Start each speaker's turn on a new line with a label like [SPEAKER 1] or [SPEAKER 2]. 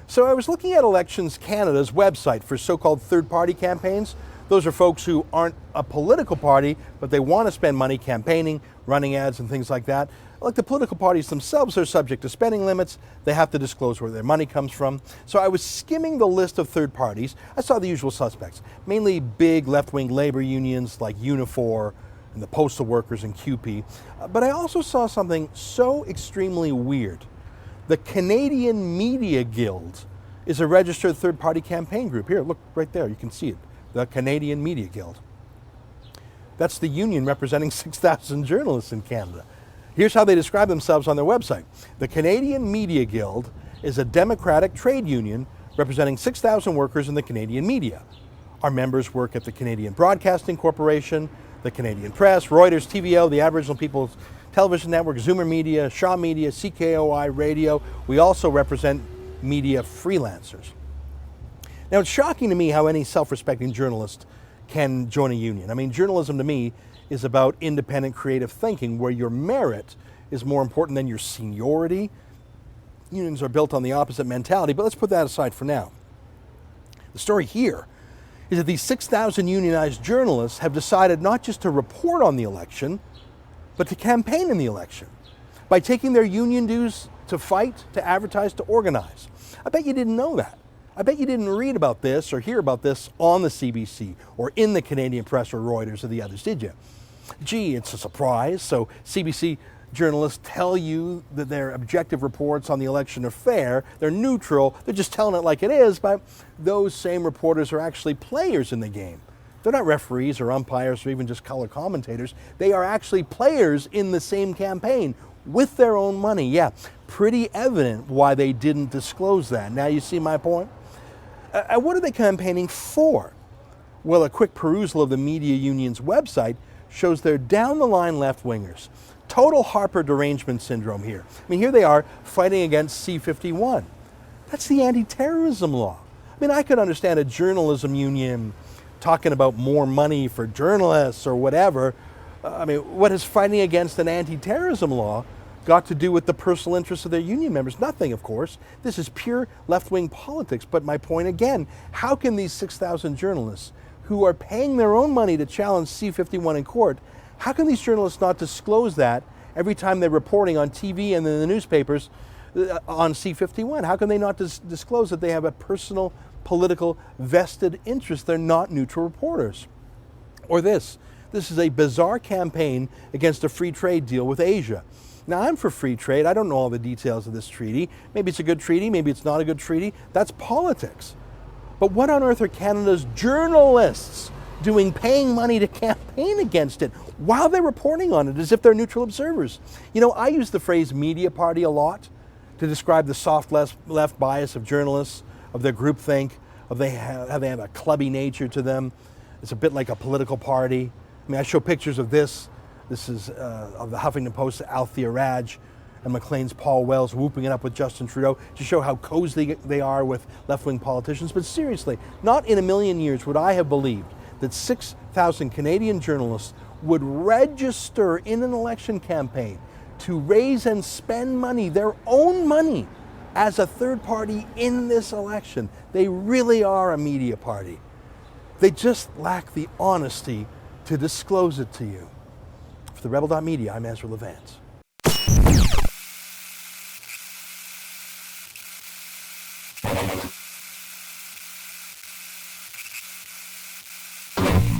[SPEAKER 1] So I was looking at Elections Canada's website for so-called third-party campaigns. Those are folks who aren't a political party, but they want to spend money campaigning, running ads and things like that. Like the political parties themselves are subject to spending limits. They have to disclose where their money comes from. So I was skimming the list of third parties. I saw the usual suspects, mainly big left-wing labor unions like Unifor and the postal workers and QP. But I also saw something so extremely weird. The Canadian Media Guild is a registered third-party campaign group. Here, look right there, you can see it. The Canadian Media Guild. That's the union representing 6,000 journalists in Canada. Here's how they describe themselves on their website. The Canadian Media Guild is a democratic trade union representing 6,000 workers in the Canadian media. Our members work at the Canadian Broadcasting Corporation, the Canadian Press, Reuters, TVO, the Aboriginal People's Television Network, Zoomer Media, Shaw Media, CKOI Radio. We also represent media freelancers. Now, it's shocking to me how any self-respecting journalist can join a union. I mean, journalism to me is about independent creative thinking where your merit is more important than your seniority. Unions are built on the opposite mentality, but let's put that aside for now. The story here is that these 6,000 unionized journalists have decided not just to report on the election, but to campaign in the election by taking their union dues to fight, to advertise, to organize. I bet you didn't know that. I bet you didn't read about this or hear about this on the CBC or in the Canadian Press or Reuters or the others, did you? Gee, it's a surprise. So CBC journalists tell you that their objective reports on the election are fair, they're neutral, they're just telling it like it is, but those same reporters are actually players in the game. They're not referees or umpires or even just color commentators. They are actually players in the same campaign with their own money. Yeah, pretty evident why they didn't disclose that. Now you see my point? What are they campaigning for? Well, a quick perusal of the media union's website shows they're down-the-line left-wingers. Total Harper derangement syndrome here. I mean, here they are fighting against C-51. That's the anti-terrorism law. I mean, I could understand a journalism union talking about more money for journalists or whatever. I mean, what has fighting against an anti-terrorism law got to do with the personal interests of their union members? Nothing, of course. This is pure left-wing politics. But my point again, how can these 6,000 journalists who are paying their own money to challenge C-51 in court, how can these journalists not disclose that every time they're reporting on TV and in the newspapers on C-51? How can they not disclose that they have a personal, political, vested interest? They're not neutral reporters. Or this is a bizarre campaign against a free trade deal with Asia. Now, I'm for free trade. I don't know all the details of this treaty. Maybe it's a good treaty, maybe it's not a good treaty. That's politics. But what on earth are Canada's journalists doing paying money to campaign against it while they're reporting on it as if they're neutral observers? You know, I use the phrase media party a lot to describe the soft left bias of journalists, of their groupthink, of how they have a clubby nature to them. It's a bit like a political party. I mean, I show pictures of this. This is of the Huffington Post's Althea Raj and Maclean's Paul Wells whooping it up with Justin Trudeau to show how cozy they are with left-wing politicians. But seriously, not in a million years would I have believed that 6,000 Canadian journalists would register in an election campaign to raise and spend money, their own money, as a third party in this election. They really are a media party. They just lack the honesty to disclose it to you. For the Rebel.media, I'm Ezra Levant.